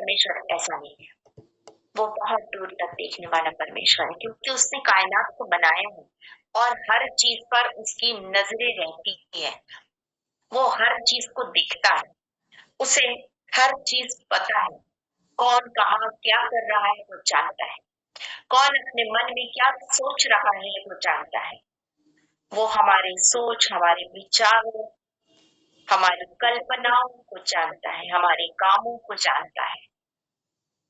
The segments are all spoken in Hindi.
परमेश्वर ऐसा नहीं है, वो बहुत दूर तक देखने वाला परमेश्वर है, क्योंकि उसने कायनात को बनाया है और हर चीज पर उसकी नजरें रहती है। वो हर चीज को देखता है, उसे हर चीज पता है। कौन कहाँ क्या कर रहा है वो जानता है, कौन अपने मन में क्या सोच रहा है वो जानता है। वो हमारी सोच, हमारे विचारों, हमारी कल्पनाओं को जानता है, हमारे कामों को जानता है,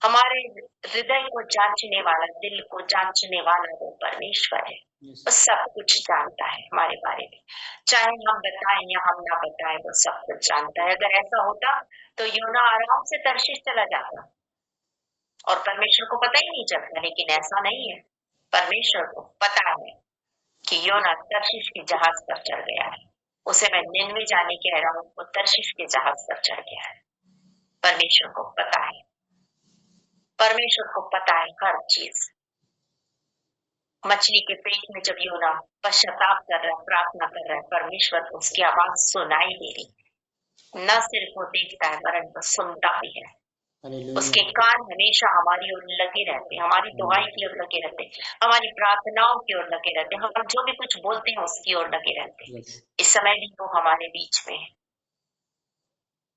हमारे हृदय को जांचने वाला, दिल को जांचने वाला वो परमेश्वर है। वो सब कुछ जानता है हमारे बारे में, चाहे हम बताएं या हम ना बताएं, वो सब कुछ जानता है। अगर ऐसा होता तो योना आराम से तर्शीश चला जाता और परमेश्वर को पता ही नहीं चलता, लेकिन ऐसा नहीं है। परमेश्वर को पता है कि योना तर्शीश के जहाज पर चढ़ गया है। उसे मैं निन्वे जाने कह रहा हूँ, वो तर्शीश के जहाज पर चढ़ गया है। परमेश्वर को पता है, परमेश्वर को पता है हर चीज। मछली के पेट में जब योना पश्चाताप कर रहा है, प्रार्थना कर रहा है, परमेश्वर को उसकी आवाज सुनाई दे रही। न सिर्फ वो देखता है वरन वो सुनता भी है। उसके कान हमेशा हमारी ओर लगे रहते हैं, हमारी दुआई की ओर लगे रहते हैं, हमारी प्रार्थनाओं की ओर लगे रहते हैं, हम जो भी कुछ बोलते हैं उसकी ओर लगे रहते हैं। इस समय भी वो हमारे बीच में है।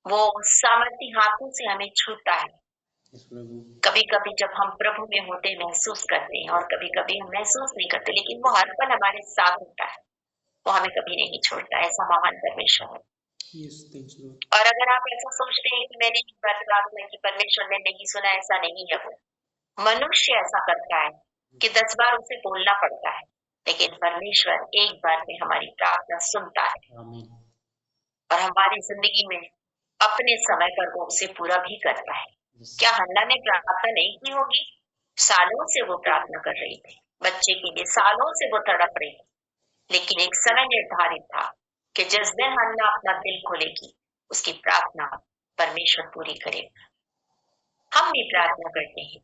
वो सामर्थी हाथों से हमें छूता है। कभी कभी जब हम प्रभु में होते महसूस करते हैं और कभी कभी हम महसूस नहीं करते, लेकिन वो हर पल हमारे साथ होता है, वो हमें कभी नहीं छोड़ता। ऐसा महान परमेश्वर है। और अगर आप ऐसा सोचते हैं कि मैंने एक बार प्रार्थना की, परमेश्वर ने नहीं सुना, ऐसा नहीं है। वो मनुष्य ऐसा करता है कि 10 बार उसे बोलना पड़ता है, लेकिन परमेश्वर एक बार में हमारी प्रार्थना सुनता है और हमारी जिंदगी में अपने समय पर वो उसे पूरा भी करता है। क्या हन्ना ने प्रार्थना नहीं की होगी? सालों से वो प्रार्थना कर रही थी बच्चे के लिए, सालों से वो तड़प रही थी, लेकिन एक समय निर्धारित था कि जिस दिन हन्ना अपना दिल खोलेगी, उसकी प्रार्थना परमेश्वर पूरी करेगा। हम भी प्रार्थना करते हैं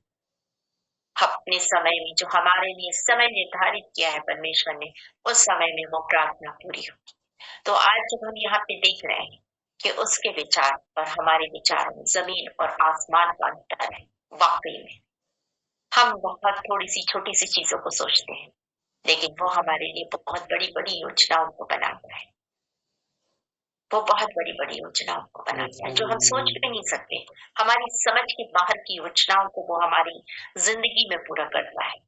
अपने समय में, जो हमारे लिए समय निर्धारित किया है परमेश्वर ने, उस समय में वो प्रार्थना पूरी होगी। तो आज जब हम यहाँ पे देख रहे हैं कि उसके विचार और हमारे विचारों में जमीन और आसमान का अंतर है, वाकई में हम बहुत थोड़ी सी छोटी सी चीजों को सोचते हैं, लेकिन वो हमारे लिए बहुत बड़ी बड़ी योजनाओं को बनाता है। वो बहुत बड़ी बड़ी योजनाओं को बनाता है जो हम सोच भी नहीं सकते। हमारी समझ के बाहर की योजनाओं को वो हमारी जिंदगी में पूरा करता है।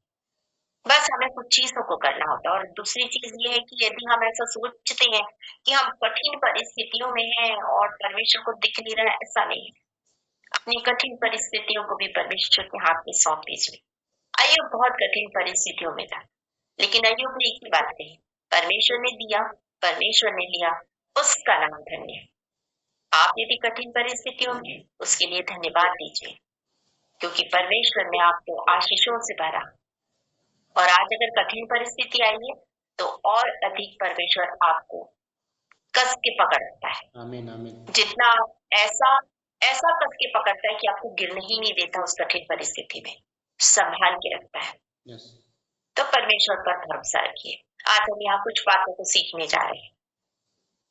बस हमें कुछ चीजों को करना होता है। और दूसरी चीज ये है कि यदि हम ऐसा सोचते हैं कि हम कठिन परिस्थितियों में हैं और परमेश्वर को दिख नहीं रहा है, ऐसा नहीं है। अपनी कठिन परिस्थितियों को भी परमेश्वर के हाथ में सौंप दीजिए। अय्यूब बहुत कठिन परिस्थितियों में था, लेकिन अय्यूब ने एक ही बात कही, परमेश्वर ने दिया, परमेश्वर ने लिया, उसका नाम धन्य है। आप यदि कठिन परिस्थितियों में, उसके लिए धन्यवाद दीजिए, क्योंकि परमेश्वर ने आपको आशीषों से भरा। और आज अगर कठिन परिस्थिति आई है तो और अधिक परमेश्वर आपको कस के पकड़ता है। आमीन आमीन। जितना ऐसा ऐसा कस के पकड़ता है कि आपको गिरने ही नहीं देता, उस कठिन परिस्थिति में संभाल के रखता है। तो परमेश्वर पर भरोसा रखिए। आज हम यहाँ कुछ बातों को सीखने जा रहे हैं।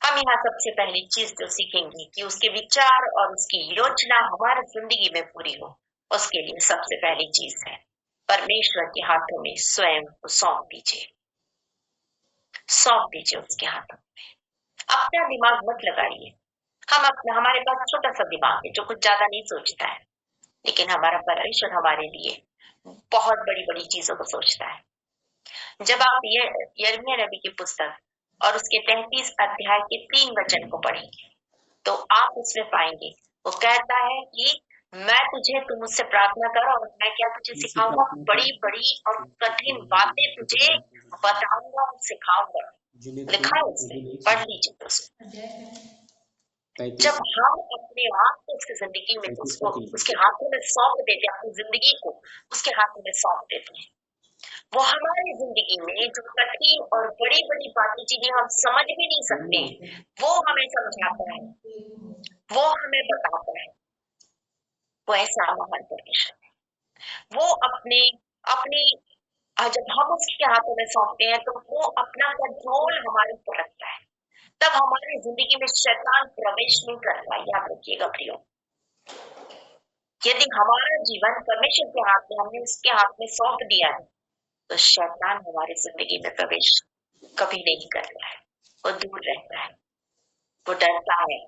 हम यहाँ सबसे पहली चीज जो सीखेंगे कि उसके विचार और उसकी योजना हमारी जिंदगी में पूरी हो, उसके लिए सबसे पहली चीज है परमेश्वर के हाथों में स्वयं को सौंप दीजिए। सौंप दीजिए उसके हाथों में। अपना दिमाग मत लगाइए। हमारे पास छोटा सा दिमाग है जो कुछ ज्यादा नहीं सोचता है, लेकिन हमारा परमेश्वर हमारे लिए बहुत बड़ी बड़ी चीजों को सोचता है। जब आप ये यिर्मयाह नबी की पुस्तक और उसके 33 अध्याय के 3 वचन को पढ़ेंगे तो आप उसमें पाएंगे, वो कहता है कि मैं तुझे, तुम मुझसे प्रार्थना कर और मैं क्या तुझे सिखाऊंगा, बड़ी बड़ी और कठिन बातें तुझे बताऊंगा और सिखाऊंगा। लिखा है उसमें, पढ़ लीजिए उसमें। जब हम अपने आप को उसकी जिंदगी में उसको उसके हाथों में सौंप देते हैं, अपनी जिंदगी को उसके हाथों में सौंप देते हैं, वो हमारी जिंदगी में जो कठिन और बड़ी बड़ी बातें चीजें हम समझ भी नहीं सकते, वो हमें समझाता है, वो हमें बताता है। वो ऐसा महान परमेश्वर है। वो अपने अपनी जब हम उसके हाथों में सौंपते हैं तो वो अपना कंट्रोल हमारे ऊपर रखता है। तब हमारी जिंदगी में शैतान प्रवेश नहीं करता। याद रखिएगा प्रियो, यदि हमारा जीवन परमेश्वर के हाथ में, हमने उसके हाथ में सौंप दिया है, तो शैतान हमारी जिंदगी में प्रवेश कभी नहीं करता है, वो दूर रहता है, वो डरता है,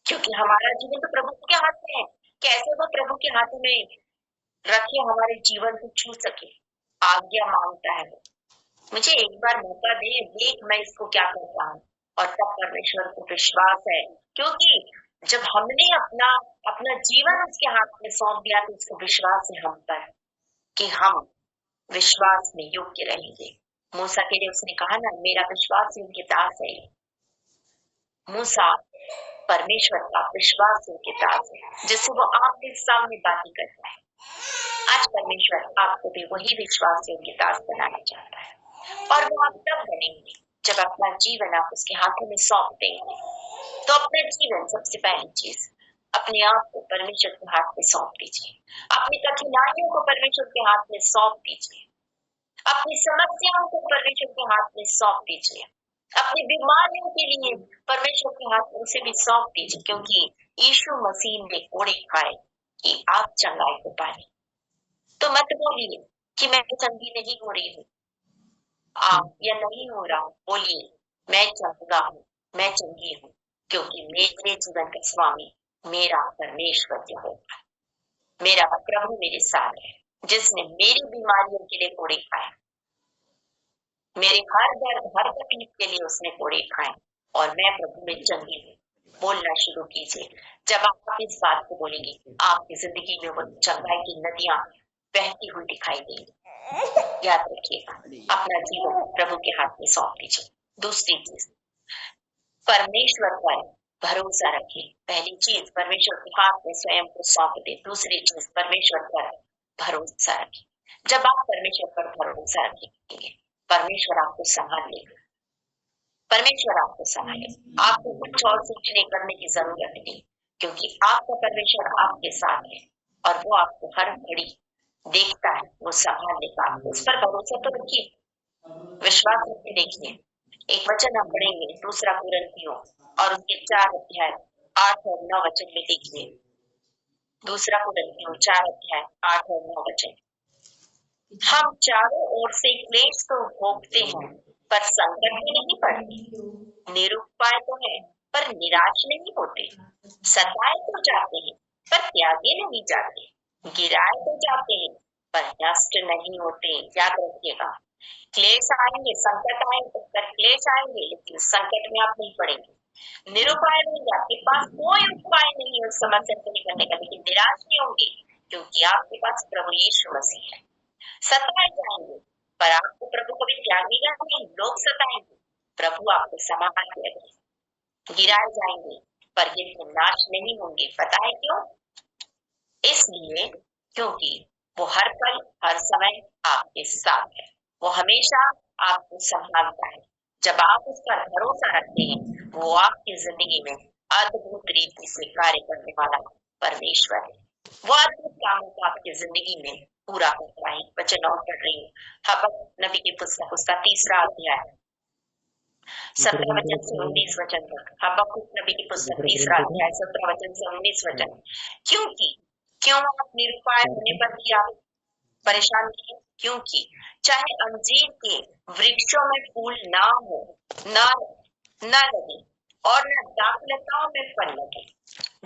क्योंकि हमारा जीवन तो प्रभु के हाथ में है। कैसे वो प्रभु के हाथ में रखे हमारे जीवन को छू सके, आज्ञा मांगता है। मुझे एक बार मौका दे, देख मैं इसको क्या करता हूँ, और तब परमेश्वर को विश्वास है, क्योंकि जब हमने अपना जीवन उसके हाथ में सौंप दिया, तो उसको विश्वास है हम पर कि हम विश्वास में योग्य रहेंगे। मूसा के लिए उसने कहा ना, मेरा विश्वास योग्य दास है। मूसा परमेश्वर का विश्वास योग्य दास है, जिससे वो आपके सामने बातें करता है। आज परमेश्वर आपको भी वही विश्वास योग्य दास बनाना चाहता है, और वो आप तब बनेंगे जब अपना जीवन आप उसके हाथों में सौंप देंगे। तो अपना जीवन, सबसे पहली चीज, अपने आप को परमेश्वर के हाथ में सौंप दीजिए। अपनी कठिनाइयों को परमेश्वर के हाथ में सौंप दीजिए। अपनी समस्याओं को परमेश्वर के हाथ में सौंप दीजिए। अपनी बीमारियों के लिए परमेश्वर के हाथ में उसे भी सौंप दीजिए, क्योंकि यीशु मसीह ने कोड़े खाए कि आप चंगाई को पाए। तो मत बोलिए कि मैं चंगी नहीं हो रही हूँ, आप या नहीं हो रहा हूँ। बोलिए मैं चंगा हूँ, मैं चंगी हूँ, क्योंकि मेरे जीवन का स्वामी मेरा परमेश्वर यहोवा, मेरा प्रभु मेरे साथ है, जिसने मेरी बीमारियों के लिए कोड़े खाए, मेरे हर दर्द, हर तकलीफ के लिए उसने कोड़े खाए, और मैं प्रभु में चंगी हूँ। बोलना शुरू कीजिए। जब आप इस बात को बोलेंगे, आपकी जिंदगी में वो चंगाई की नदियां बहती हुई दिखाई देंगी। याद रखिएगा, अपना जीवन प्रभु के हाथ में सौंप दीजिए। दूसरी चीज, परमेश्वर पर भरोसा रखिए। पहली चीज, परमेश्वर के हाथ में स्वयं को सौंप दे। दूसरी चीज, परमेश्वर पर भरोसा रखिए। जब आप परमेश्वर पर भरोसा रखेंगे, परमेश्वर आपको संभाल लेगा। परमेश्वर आपको संभालेगा। आपको कुछ और सोचने करने की जरूरत नहीं, क्योंकि आपका परमेश्वर आपके साथ है, और वो आपको हर घड़ी देखता है, वो संभाल लेगा आपको। उस पर भरोसा तो रखिए, विश्वास रखिए। देखिए, एक वचन हम पढ़ेंगे, दूसरा कुरिन्थियों और उसके 4 अध्याय 8 और 9 वचन में। देखिए, दूसरा कुरिन्थियों 4 अध्याय 8 और 9 वचन। हम चारों ओर से क्लेश तो भोगते हैं, पर संकट में नहीं पड़ते, निरुपाय तो है पर निराश नहीं होते, सताए तो जाते हैं पर त्यागे नहीं जाते, गिराए तो जाते हैं पर नष्ट नहीं होते। याद रखिएगा, क्लेश आएंगे, संकट आएंगे, पर क्लेश आएंगे, लेकिन संकट में आप नहीं पड़ेंगे। निरुपाय नहीं, आपके पास कोई उपाय नहीं है उस समस्या से निकलने का, लेकिन निराश नहीं होंगे, क्योंकि आपके पास प्रभु यीशु मसीह है। सताए जाएंगे, पर आपको प्रभु कभी त्यागेगा नहीं। लोग सताएंगे, प्रभु आपको संभाल के रखेगा। गिराए जाएंगे, पर ये नाश नहीं होंगे। पता है क्यों? इसलिए क्योंकि वो हर पल, हर समय आपके साथ है। वो हमेशा आपको संभालता है। जब आप उस पर भरोसा रखते हैं, वो आपकी जिंदगी में अद्भुत रीति से कार्य करने वाला परमेश्वर है। वो अद्भुत कामों को आपकी जिंदगी में पूरा करता है। वचन और पढ़ रही हूँ, हबक्कुक नबी की पुस्तक, उसका 3रा अध्याय 17 वचन से 19 वचन तक। हबक्कुक नबी की पुस्तक 3रा अध्याय 17 वचन से 19 वचन। क्यों आप निरुपाय होने पर भी आप परेशान नहीं? क्योंकि चाहे अंजीर के वृक्षों में फूल ना हो, ना लगे, और न दाखलताओं में फल लगे,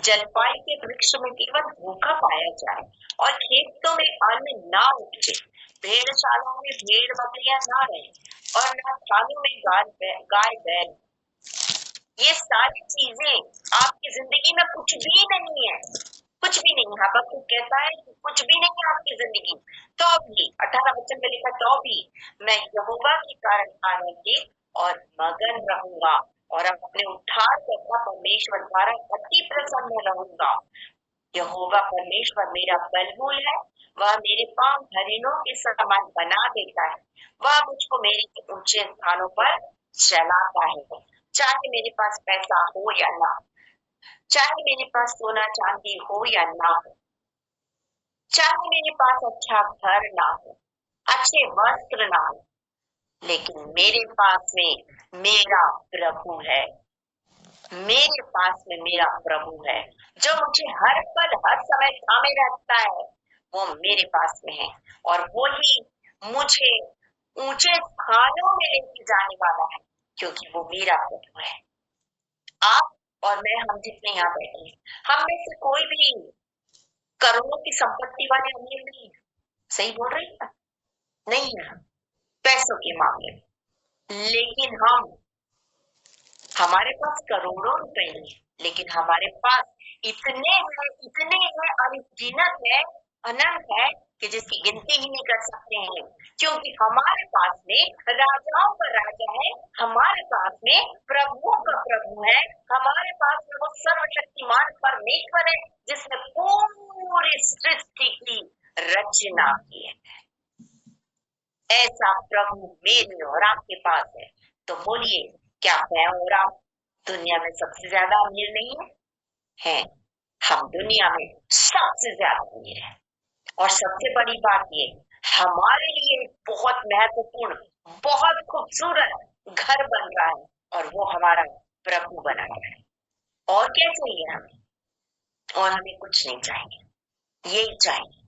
जलपाई के वृक्ष में केवल भूखा पाया जाए, और खेतों में अन्न ना उपजे, भेड़शालाओं में भेड़ बकरियां ना रहे, और न थानों में गाय बैल। ये सारी चीजें आपकी जिंदगी में कुछ भी नहीं है, कुछ भी नहीं। हबक्कुक कहता है कि कुछ भी नहीं है आपकी जिंदगी, तो भी 18 वचन में लिखा, तो भी मैं यहोवा के कारण आनंदित और मगन रहूंगा, और अपने उद्धारकर्ता परमेश्वर द्वारा अति प्रसन्न रहूंगा। यहोवा परमेश्वर मेरा बलबूल है, वह मेरे पांव हरिणों के समान बना देता है, वह मुझको मेरे ऊंचे स्थानों पर चलाता है। चाहे मेरे पास पैसा हो या ना, चाहे मेरे पास सोना चांदी हो या ना हो, चाहे मेरे पास अच्छा घर ना हो, अच्छे वस्त्र ना हो, लेकिन मेरे पास में मेरा प्रभु है, मेरे पास में मेरा प्रभु है जो मुझे हर पल हर समय थामे रखता है, वो मेरे पास में है और वो ही मुझे ऊंचे स्थानों में लेके जाने वाला है, क्योंकि वो मेरा प्रभु है। आप और मैं, हम जितने यहाँ बैठे हैं, हम में से कोई भी करोड़ों की संपत्ति वाले अमीर नहीं है। सही बोल रही है? नहीं है हम पैसों के मामले में, लेकिन हमारे पास करोड़ों रुपए नहीं है, लेकिन हमारे पास इतने हैं अनगिनत है, अनंत है कि जिसकी गिनती ही नहीं कर सकते हैं, क्योंकि हमारे पास में राजाओं का राजा है, हमारे पास में प्रभुओं का प्रभु है, हमारे पास में वो सर्वशक्तिमान परमेश्वर है जिसने पूरी सृष्टि की रचना की है। ऐसा प्रभु मेरे और आपके पास है, तो बोलिए, क्या मैं और आप दुनिया में सबसे ज्यादा अमीर नहीं है? हम दुनिया में सबसे ज्यादा अमीर है। और सबसे बड़ी बात ये, हमारे लिए बहुत महत्वपूर्ण, बहुत खूबसूरत घर बन रहा है और वो हमारा प्रभु बना रहा है। और क्या चाहिए हमें? और हमें कुछ नहीं चाहिए, यही चाहिए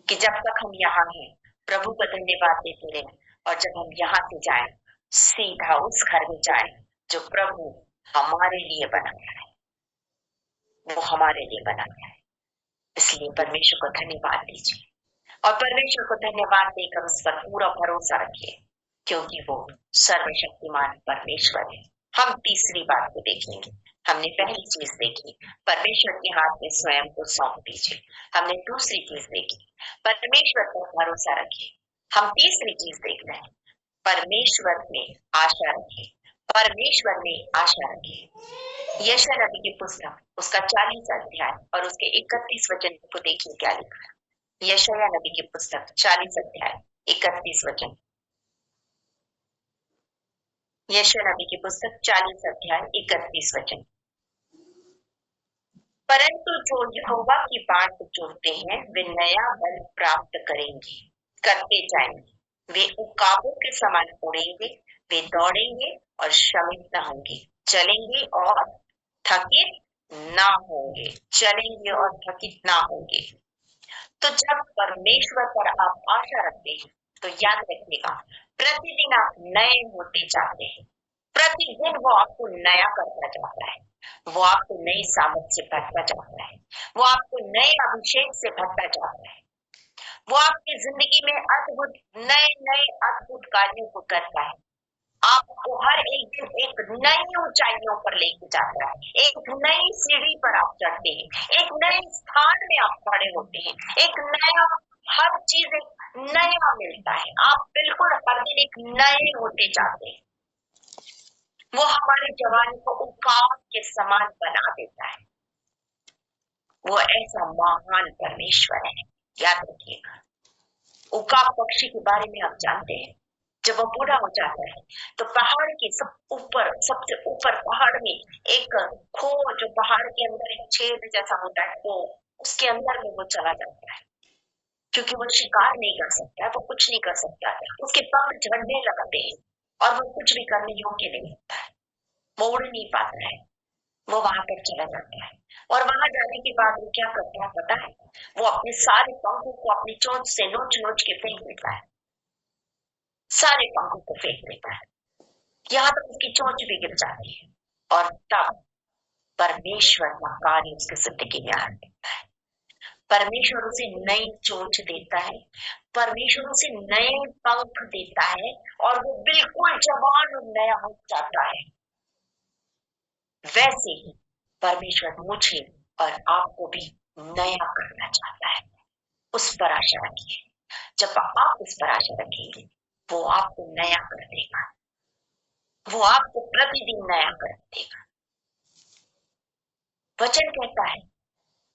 कि जब तक हम यहाँ हैं प्रभु को धन्यवाद देते रहे, और जब हम यहाँ से जाएं सीधा उस घर में जाएं जो प्रभु हमारे लिए बना है, वो हमारे लिए बना है। इसलिए परमेश्वर को धन्यवाद दीजिए और परमेश्वर को धन्यवाद देकर उस पर पूरा भरोसा रखिए, क्योंकि वो सर्वशक्तिमान परमेश्वर है। हम तीसरी बात को देखेंगे। हमने पहली चीज देखी, परमेश्वर के हाथ में स्वयं को सौंप दीजिए। हमने दूसरी चीज देखी, परमेश्वर पर भरोसा रखिए। हम तीसरी चीज देख रहे हैं, परमेश्वर में आशा रखिए। परमेश्वर में आशा रखिए। यशायाह नबी की पुस्तक उसका 40 अध्याय और उसके 31 वचन को देखिए क्या लिखा है। यशायाह नबी की पुस्तक 40 अध्याय 31 वचन। यशायाह नबी की पुस्तक 40 अध्याय 31 वचन। परंतु जो यहोवा की बाट जोहते हैं वे नया बल प्राप्त करेंगे, करते जाएंगे। वे उकाबों के समान उड़ेंगे, वे दौड़ेंगे और श्रमित न होंगे, चलेंगे और थकित ना होंगे, चलेंगे और थकित ना होंगे। तो जब परमेश्वर पर आप आशा रखते हैं तो याद रखिएगा, प्रतिदिन आप नए होते जाते हैं। प्रतिदिन वो आपको नया करता जाता है, वो आपको नई सामर्थ से भरता जाता है, वो आपको नए अभिषेक से भरता जाता है, वो आपकी जिंदगी में नए अद्भुत कार्यों को करता है। आपको हर एक दिन एक नई ऊंचाइयों पर लेके जाता है, एक नई सीढ़ी पर आप चढ़ते हैं, एक नए स्थान में आप खड़े होते हैं, एक नया, हर चीज एक नया मिलता है। आप बिल्कुल हर दिन एक नए होते जाते हैं। वो हमारे जवानी को उकाब के समान बना देता है। वो ऐसा महान परमेश्वर है, याद रखिएगा। उकाब पक्षी के बारे में आप जानते हैं, जब वो बूढ़ा हो जाता है तो पहाड़ के सबसे ऊपर पहाड़ में एक खो, जो पहाड़ के अंदर एक छेद जैसा होता है, वो उसके अंदर में वो चला जाता है, क्योंकि वो शिकार नहीं कर सकता है, वो कुछ नहीं कर सकता है, उसके पंख झड़ने लगते हैं और वो कुछ भी करने योग्य नहीं होता है, वो उड़ नहीं पाता है। वो वहां पर चला जाता है और वहां जाने के बाद वो क्या करता है पता है? वो अपने सारे पंखों को अपनी चोंच से नोच नोच के फेंक देता है, सारे पंखों को फेंक देता है, यहाँ तक उसकी चोंच भी गिर जाती है। और तब परमेश्वर का कार्य उसके जिंदगी में आ देता है। परमेश्वर उसे नई चोंच देता है, परमेश्वर उसे नए पंख देता है और वो बिल्कुल जवान और नया हो जाता है। वैसे ही परमेश्वर मुझे और आपको भी नया करना चाहता है। उस पर आशा रखिए। जब आप उस पर आशा रखेंगे, वो आपको नया कर देगा, वो आपको प्रतिदिन नया कर देगा। वचन कहता है,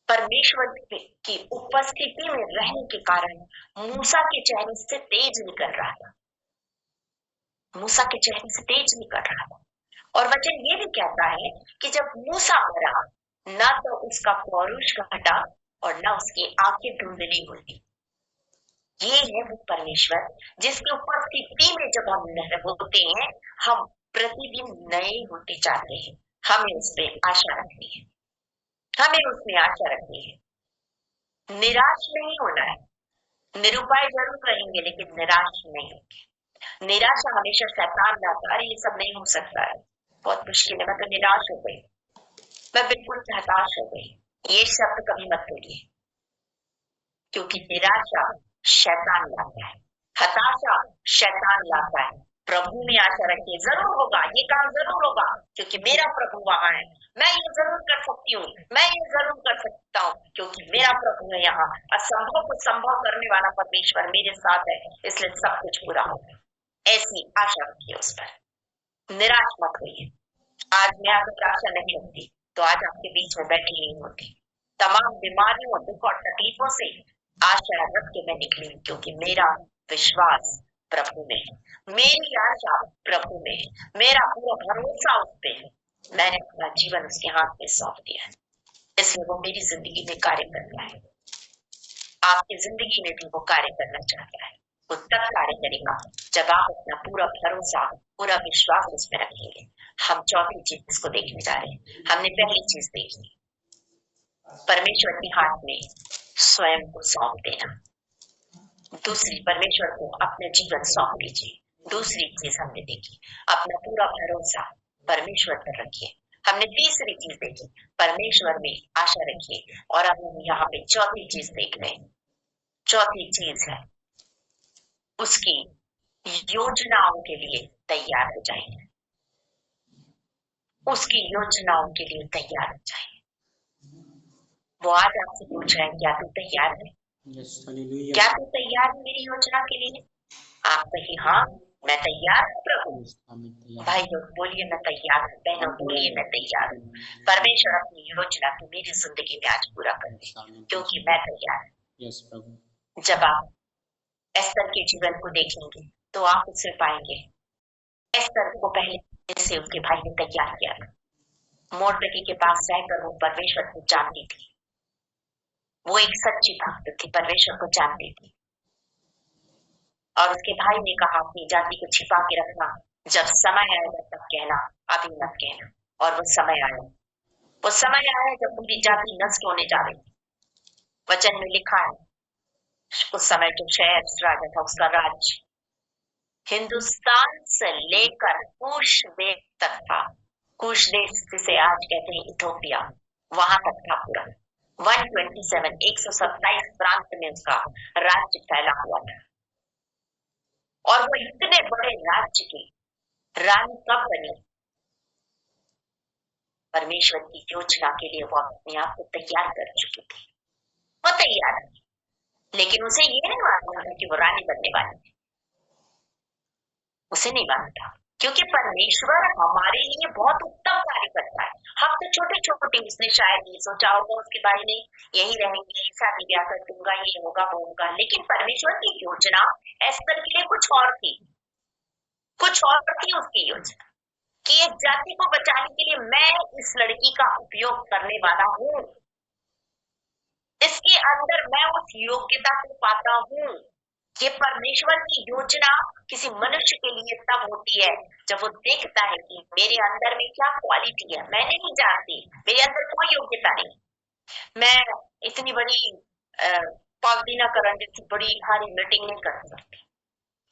परमेश्वर की उपस्थिति में रहने के कारण मूसा के चेहरे से तेज निकल रहा था, मूसा के चेहरे से तेज निकल रहा था। और वचन ये भी कहता है कि जब मूसा मरा, ना तो उसका पौरुष घटा और ना उसकी आंखें धुंधली हुई। ये है वो परमेश्वर जिसकी उपस्थिति में जब हम होते हैं, हम प्रतिदिन नए होते जाते हैं, हमें उसमें आशा रखनी है, हमें उसमें आशा रखनी है। निराश नहीं होना है, निरुपाय जरूर रहेंगे लेकिन निराश नहीं होंगे। निराशा हमेशा शैतान लाता है, ये सब नहीं हो सकता है, बहुत मुश्किल है, मैं तो निराश हो गई, मैं बिल्कुल हताश हो गई, ये शब्द कभी मत बोलिए, क्योंकि निराशा शैतान लाता है, हताशा शैतान लाता है। प्रभु में आशा रखिए, जरूर होगा, ये काम जरूर होगा, क्योंकि मेरा प्रभु वहां है, मैं ये जरूर कर सकती हूँ, मैं ये जरूर कर सकता हूँ, क्योंकि मेरा प्रभु है यहाँ। असंभव को संभव करने वाला परमेश्वर मेरे साथ है, इसलिए सब कुछ पूरा होगा। ऐसी आशा रखिए उस पर, निराश मत होइए। आज मैं अगर आशा नहीं होती तो आज आपके बीच में बैठी नहीं होती। तमाम बीमारियों, दुख और तकलीफों से आशा रख के मैं निकली, क्योंकि मेरा विश्वास प्रभु में है, मेरी आशा प्रभु में है, मेरा पूरा भरोसा उस पे है। मैंने अपना जीवन उसके हाथ में सौंप दिया है, इसलिए वो मेरी जिंदगी में कार्य कर रहा है, आपकी जिंदगी में भी वो कार्य करना चाहता है। वो तब कार्य करेगा जब आप अपना पूरा भरोसा, पूरा विश्वास उसमें रखेंगे। हम चौथी चीज को देखने जा रहे हैं। हमने पहली चीज देखी, परमेश्वर के हाथ में स्वयं को सौंप देना। दूसरी, परमेश्वर को अपना जीवन सौंप दीजिए। दूसरी चीज हमने देखी, अपना पूरा भरोसा परमेश्वर पर रखिए। हमने तीसरी चीज देखी, परमेश्वर में आशा रखिए। और अब हम यहाँ पे चौथी चीज देख रहे हैं। चौथी चीज है, उसकी योजनाओं के लिए तैयार हो जाएंगे, उसकी योजनाओं के लिए तैयार हो जाएंगे। वो आज आपसे पूछ रहे हैं, क्या तू तैयार है? क्या तू तैयार है मेरी योजना के लिए? आप कहिए, हाँ मैं तैयार हूँ प्रभु। भाई लोग बोलिए, मैं तैयार हूँ। बहनों बोलिए, मैं तैयार हूँ। परमेश्वर अपनी योजना को मेरी जिंदगी में आज पूरा कर दे, क्योंकि मैं तैयार हूँ। जब आप एस्तर के जीवन को देखेंगे तो आप उससे पाएंगे, एस्तर को पहले से उसके भाई ने तैयार किया था। मोर्दकी के पास जाकर वो परमेश्वर को जानती थी, वो एक सच्ची भक्त थी, परमेश्वर को जानती थी। और उसके भाई ने कहा, अपनी जाति को छिपा के रखना, जब समय आएगा तब कहना, अभी मत कहना। और वो समय आया, वो समय आया जब पूरी जाति नष्ट होने जा रही थी। वचन में लिखा है, उस समय जो शहर राजा था, उसका राज्य हिंदुस्तान से लेकर कुश देश तक था। कुश देश जिसे आज कहते हैं इथोपिया, वहां तक था पूरा। 127 प्रांत में उसका राज्य फैला हुआ था। और वो इतने बड़े राज्य की रानी कब बनी? परमेश्वर की योजना के लिए वो अपने आप को तैयार कर चुकी थी। वो तैयार थी, लेकिन उसे ये नहीं मालूम था कि वो रानी बनने वाली थी। उसे नहीं मालूम था, क्योंकि परमेश्वर हमारे लिए बहुत उत्तम कार्य करता है। हम तो छोटे छोटे, उसने शायद ये सोचा होगा उसके भाई ने, यही रहेंगे, शादी ब्याह कर दूंगा, ये होगा वो होगा। लेकिन परमेश्वर की योजना एस्तर के लिए कुछ और थी, कुछ और थी उसकी योजना, कि एक जाति को बचाने के लिए मैं इस लड़की का उपयोग करने वाला हूँ, इसके अंदर मैं उस योग्यता को पाता हूँ। ये परमेश्वर की योजना किसी मनुष्य के लिए तब होती है जब वो देखता है कि मेरे अंदर में क्या क्वालिटी है, मैं नहीं जानती, मेरे अंदर कोई योग्यता नहीं, मैं इतनी बड़ी पालदीना करण जैसी बड़ी भारी मीटिंग नहीं कर सकती।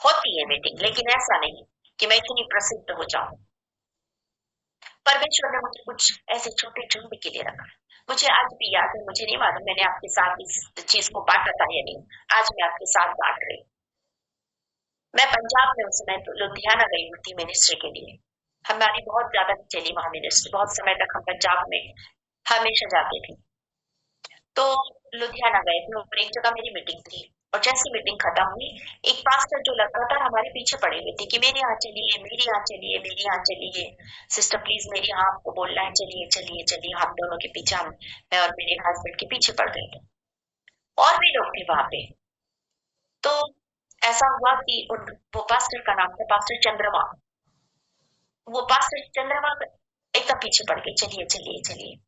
होती है मीटिंग, लेकिन ऐसा नहीं कि मैं इतनी प्रसिद्ध हो जाऊं। परमेश्वर ने मुझे कुछ ऐसे छोटे झुंड के लिए रखा। मुझे आज भी याद है, मुझे नहीं मालूम मैंने आपके साथ इस चीज को बांटा था या नहीं, आज मैं आपके साथ बांट रही। मैं पंजाब में उस समय तो लुधियाना गई हुई थी मिनिस्ट्री के लिए। हमारी बहुत ज्यादा चली वहां मिनिस्ट्री, बहुत समय तक हम पंजाब में हमेशा जाते थे। तो लुधियाना गए थे और एक जगह मेरी मीटिंग थी, और जैसी मीटिंग खत्म हुई, एक पास्टर जो लगातार हमारे पीछे पड़े हुए थे कि मेरे यहाँ चलिए, मेरे यहाँ चलिए, मेरे यहाँ चलिए, सिस्टर प्लीज मेरे यहाँ आपको बोलना है, चलिए चलिए चलिए। हम दोनों के पीछे, मैं और मेरे हस्बैंड के पीछे पड़ गए थे, और भी लोग थे वहां पे। तो ऐसा हुआ कि वो पास्टर का नाम था पास्टर चंद्रमा। वो पास्टर चंद्रमा एकदम पीछे पड़ गए, चलिए चलिए चलिए।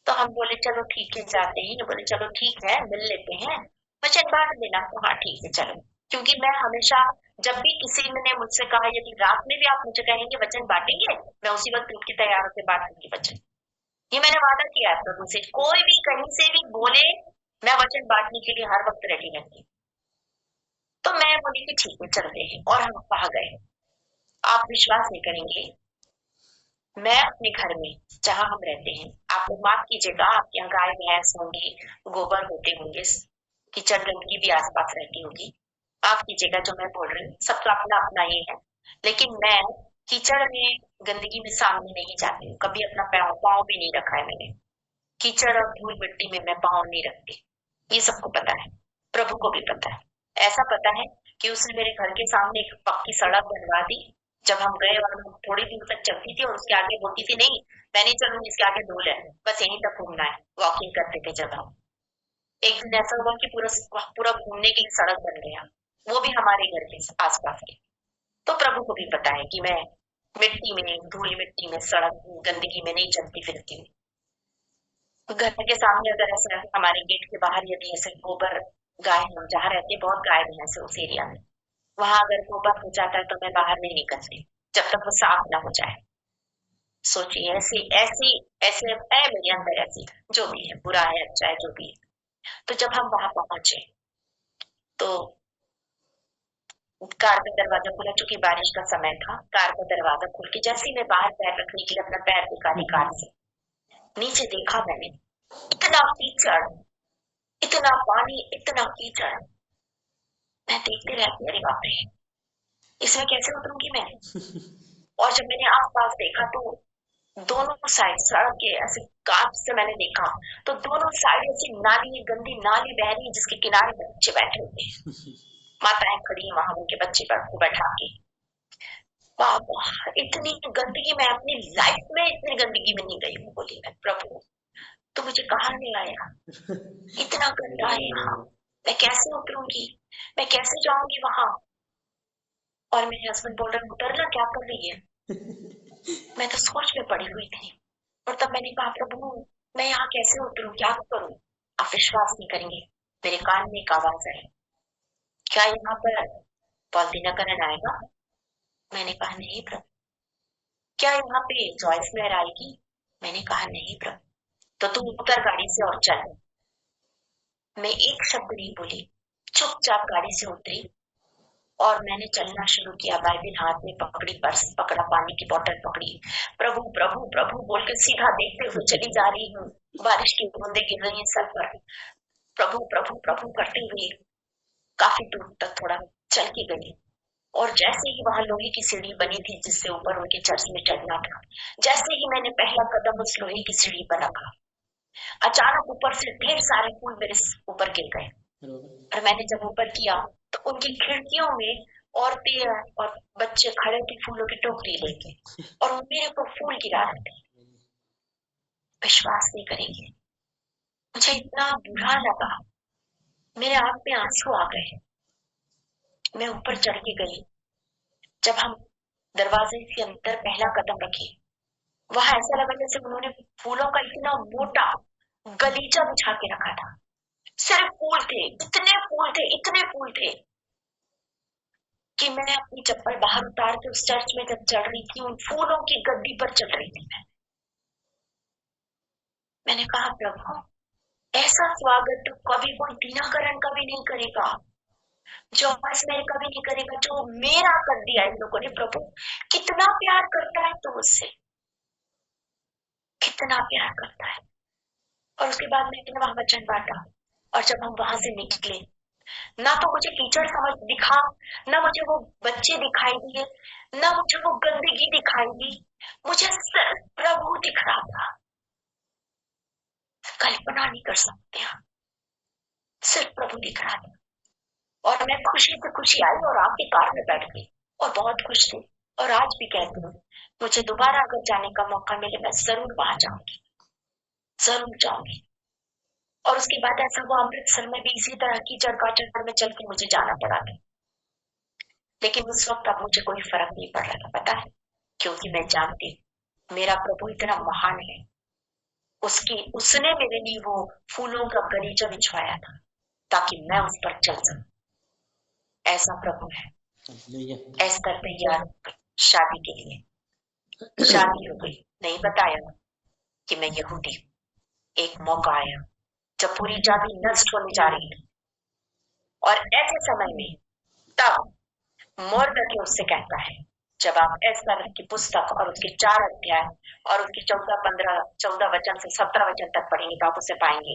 तो हम बोले चलो ठीक है जाते हैं, बोले चलो ठीक है मिल लेते हैं, वचन बांट देना। तो हाँ ठीक है चलो, क्योंकि मैं हमेशा जब भी किसी ने मुझसे कहा यदि रात में भी आप मुझे कहेंगे वचन बांटेंगे, मैं उसी वक्त उठ के तैयार होकर बांटूंगी वचन। ये मैंने वादा किया है प्रभु से, कोई भी कहीं से भी बोले मैं वचन बांटने के लिए हर वक्त रेडी रहती। तो मैं बोली कि ठीक है चलते हैं, और हम वहां गए। आप विश्वास नहीं करेंगे, मैं अपने घर में जहां हम रहते हैं, आप लोग माफ कीजिएगा, आपके यहाँ गाय भैंस होंगी, गोबर होते होंगे, कीचड़ गंदगी भी आसपास रहती होगी, आप कीजिएगा जो मैं बोल रही हूँ, सबका अपना अपना ये है। लेकिन मैं कीचड़ में गंदगी में सामने नहीं जाती हूँ, कभी अपना पाँव भी नहीं रखा है मैंने। कीचड़ और धूल मिट्टी में मैं पाँव नहीं रखती, ये सबको पता है, प्रभु को भी पता है। ऐसा पता है कि उसने मेरे घर के सामने एक पक्की सड़क बनवा दी। जब हम गए और हम थोड़ी दूर तक चलती थी और उसके आगे बोलती थी नहीं मैं नहीं चलूंगी, इसके आगे धूल है, बस यहीं तक घूमना है, वॉकिंग करते थे जब हम। एक दिन ऐसा हुआ कि पूरा घूमने के लिए सड़क बन गया, वो भी हमारे घर के आसपास के। तो प्रभु को भी पता है कि मैं मिट्टी में, धूल मिट्टी में, सड़क गंदगी में नहीं चलती फिरती हूँ। घर के सामने अगर ऐसा हमारे गेट के बाहर यदि ऐसे गोबर, गाय, हम जहाँ रहते हैं बहुत गाय भैंस है उस एरिया में, वहां अगर गोबर हो जाता है तो मैं बाहर नहीं निकलती जब तक वो साफ ना हो जाए। सोचिए ऐसी ऐसी ऐसे है मेरे अंदर, ऐसी जो भी है, बुरा है अच्छा है जो भी है। तो जब हम वहां पहुंचे तो कार का दरवाजा खुला, चूंकि बारिश का समय था, कार का दरवाजा खुल के जैसे ही मैं बाहर पैर रखने के लिए अपना पैर निकाली कार से, नीचे देखा मैंने, इतना कीचड़, इतना पानी, इतना कीचड़। मैं देखते रहती, अरे बाप रे, इसमें कैसे उतरूंगी मैं। और जब मैंने आस पास देखा तो दोनों साइड सड़क के ऐसे कांच से मैंने देखा तो दोनों साइड ऐसी नाली, गंदी नाली बह रही है जिसके किनारे बच्चे बैठे हुए हैं, माताएं खड़ी है वहां उनके बच्चे को बैठा के। बाबा, इतनी गंदगी मैं अपनी लाइफ में इतनी गंदगी में नहीं गई हूँ। बोली मैं प्रभु तो मुझे कहाँ ले आया, इतना गंदा है यहाँ, मैं कैसे उतरूंगी, मैं कैसे जाऊंगी वहां। और मेरे हस्बैंड बोल रहे उतरना, क्या कर रही है। मैं तो सोच में पड़ी हुई थी, और तब मैंने कहा प्रभु मैं यहाँ कैसे उतरूं, क्या करूं। आप विश्वास नहीं करेंगे, मेरे कान में एक आवाज आई, क्या यहाँ पर पॉल दिनकरन आएगा। मैंने कहा नहीं प्रभु। क्या यहाँ पे जॉयस मेयर आएगी। मैंने कहा नहीं प्रभु। तो तुम उतर गाड़ी से और चल। मैं एक शब्द नहीं बोली, चुपचाप गाड़ी से उतरी और मैंने चलना शुरू किया। बाइबिल हाथ में पकड़ी, पर्स पकड़ा, पानी की बोतल पकड़ी, प्रभु प्रभु प्रभु बोल के सीधा देखते हुए चली जा रही हूँ। बारिश की बूंदें गिर रही हैं सर पर, प्रभु प्रभु प्रभु करते हुए काफी दूर तक थोड़ा चल के गई। और जैसे ही वहां लोहे की सीढ़ी बनी थी जिससे ऊपर उनके चर्च में चढ़ना था, जैसे ही मैंने पहला कदम उस लोहे की सीढ़ी पर रखा, अचानक ऊपर से ढेर सारे फूल मेरे ऊपर गिर गए। और मैंने जब ऊपर किया तो उनकी खिड़कियों में औरतें और बच्चे खड़े थे फूलों की टोकरी लेके, और वो मेरे को फूल गिरा रहे थे। विश्वास नहीं करेंगे, मुझे इतना बुरा लगा, मेरे आंख में आंसू आ गए। मैं ऊपर चढ़ के गई। जब हम दरवाजे के अंदर पहला कदम रखे, वहां ऐसा लगा जैसे उन्होंने फूलों का इतना मोटा गलीचा बिछा के रखा था। सिर्फ फूल थे, इतने फूल थे, इतने फूल थे कि मैं अपनी चप्पल बाहर उतार के उस चर्च में जब चढ़ रही थी, उन फूलों की गद्दी पर चढ़ रही थी। मैंने कहा प्रभु ऐसा स्वागत तो कभी कोई दिनकरन कभी नहीं करेगा, जॉयस मेयर कभी नहीं करेगा, जो मेरा कर दिया इन लोगों ने। प्रभु कितना प्यार करता है तू उससे, कितना प्यार करता है। और उसके बाद मैंने वहां वचन बांटा, और जब हम वहां से निकले, ना तो मुझे कीचड़ समझ दिखा, ना मुझे वो बच्चे दिखाई दिए, ना मुझे वो गंदगी दिखाई दी, मुझे सिर्फ प्रभु दिख रहा था। कल्पना नहीं कर सकते हम, सिर्फ प्रभु दिख रहा था। और मैं खुशी से खुशी आई और आपकी कार में बैठ गई और बहुत खुश थी। और आज भी कहती हूँ मुझे दोबारा अगर जाने का मौका मिले मैं जरूर वहां जाऊंगी, जरूर जाऊंगी। और उसके बाद ऐसा हुआ अमृतसर में भी इसी तरह की चढ़ में चल के मुझे जाना पड़ा था। लेकिन उस वक्त अब मुझे कोई फर्क नहीं पड़ रहा था, पता है, क्योंकि मैं जानती मेरा प्रभु इतना महान है, उसने मेरे लिए वो फूलों का गलीचा बिछवाया था ताकि मैं उस पर चल सकूं। ऐसा प्रभु है। एस्तर तैयार हो गई शादी के लिए। शादी हो गई, नहीं बताया कि मैं यहूदी हूं। एक मौका आया जब पूरी जाति नष्ट होने जा रही थी, और ऐसे समय में तब मोर्दकै उससे कहता है, जब आप एस्तर की पुस्तक और उसके 4 अध्याय और उसकी 14 वचन से 17 वचन तक पढ़ेंगे तो आप उसे पाएंगे।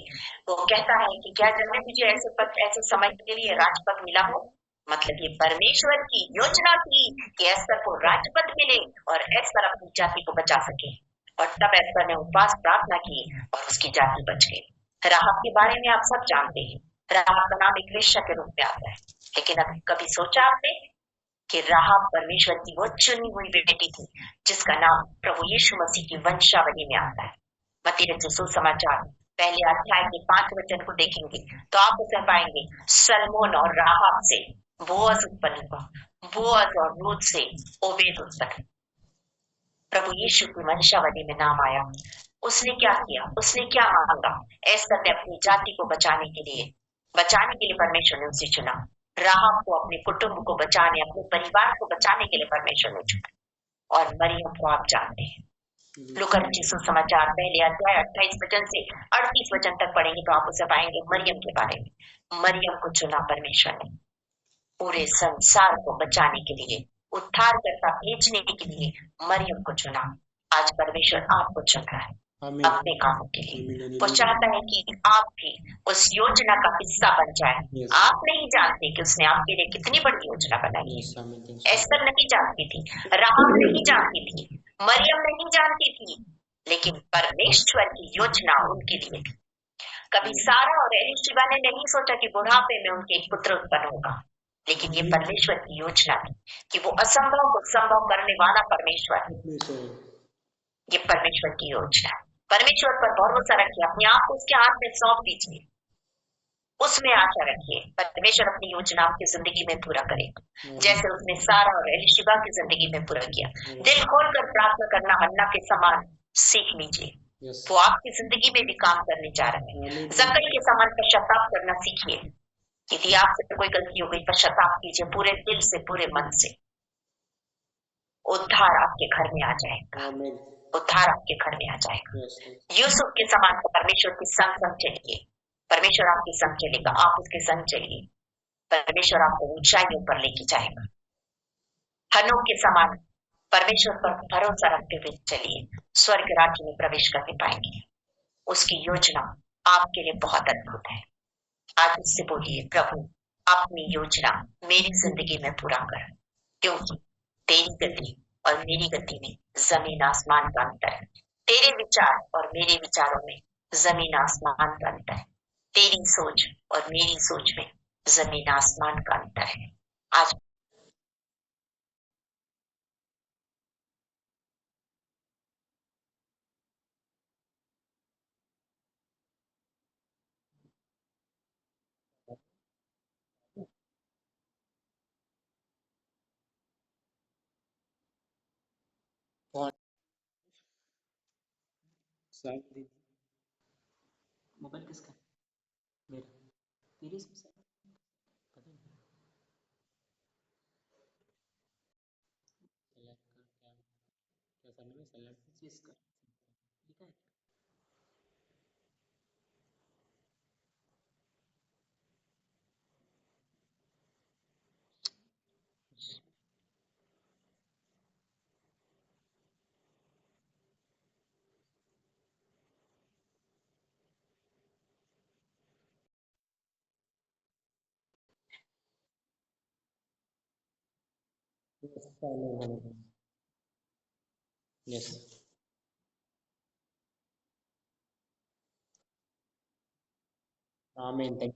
वो कहता है कि क्या जाने मुझे ऐसे समय के लिए राजपद मिला हो। मतलब ये परमेश्वर की योजना थी कि एस्तर को राजपद मिले और एस्तर अपनी जाति को बचा सके। और तब एस्तर ने उपवास प्रार्थना की और उसकी जाति बच गई। राहब के बारे में आप सब जानते हैं। राहब का नाम एक वेश्या के रूप में आता है, लेकिन अभी कभी सोचा आपने कि राहब परमेश्वर की वो चुनी हुई बेटी थी जिसका नाम प्रभु यीशु मसीह की वंशावली में आता है। मत्ती रचित सुसमाचार पहले अध्याय के 5 वचन को देखेंगे तो आप उसे पाएंगे, सलमोन और राहब से बोअज उत्पन्न हुआ, बोअज और रूत से ओबेद उत्पन्न। प्रभु यीशु की वंशावली में नाम आया। उसने क्या किया, उसने क्या मांगा। एस्तर ने अपनी जाति को बचाने के लिए परमेश्वर ने उसे चुना। राहब को अपने कुटुंब को बचाने, अपने परिवार को बचाने के लिए परमेश्वर ने चुना। और मरियम को आप जानते हैं। लूका रचित सुसमाचार पहले अध्याय 28 वचन से 38 वचन तक पढ़ेंगे तो आप उसे पाएंगे मरियम के बारे में। मरियम को चुना परमेश्वर ने पूरे संसार को बचाने के लिए, उद्धारकर्ता भेजने के लिए मरियम को चुना। आज परमेश्वर आपको चुन रहा है अपने कामों के लिए। वो चाहता है कि आप भी उस योजना का हिस्सा बन जाए। आप नहीं जानते कि उसने आपके लिए कितनी बड़ी योजना बनाई है। एस्तर नहीं जानती थी, राहब नहीं जानती थी, मरियम नहीं जानती थी, लेकिन परमेश्वर की योजना उनके लिए थी। कभी सारा और एलीशिबा ने नहीं सोचा कि बुढ़ापे में उनके एक पुत्र उत्पन्न होगा, लेकिन ये परमेश्वर की योजना थी कि वो असंभव को संभव करने वाला परमेश्वर है। ये परमेश्वर की योजना है। परमेश्वर पर भरोसा रखिए, अपने आप को उसके हाथ में सौंप दीजिए, उसमें आशा रखिए। परमेश्वर अपनी योजना आपकी जिंदगी में पूरा करेगा, जैसे उसने सारा और एलीशिबा की जिंदगी में पूरा किया। दिल खोलकर प्रार्थना करना हन्ना के समान सीख लीजिए। वो आपकी जिंदगी में भी काम करने जा रहे हैं। जक्कई के समान पश्चाताप करना सीखिए। यदि आपसे कोई गलती हो गई, पश्चाताप कीजिए पूरे दिल से, पूरे मन से। उद्धार आपके घर में आ जाएगा, उद्धार आपके घर में आ जाएगा। यूसुफ के समान परमेश्वर के संग चलिए, परमेश्वर आपके संग चलेगा, आप उसके संग चलिए, परमेश्वर आपको ऊंचाइयों पर लेके जाएगा। हनोक के समान परमेश्वर पर भरोसा रखते हुए चलिए, स्वर्ग राज्य में प्रवेश करने पाएंगे। उसकी योजना आपके लिए बहुत अद्भुत है। आज उससे बोलिए, प्रभु अपनी योजना मेरी जिंदगी में पूरा कर, क्योंकि तेरी गति और मेरी गति में जमीन आसमान का अंतर है। तेरे विचार और मेरे विचारों में जमीन आसमान का अंतर है। तेरी सोच और मेरी सोच में जमीन आसमान का अंतर है। आज मोबाइल किसका? मेरा। तेरी सबसे पता नहीं। सेलेक्ट कर क्या करना है, सेलेक्ट चीज कर, ठीक है। यस। आमीन।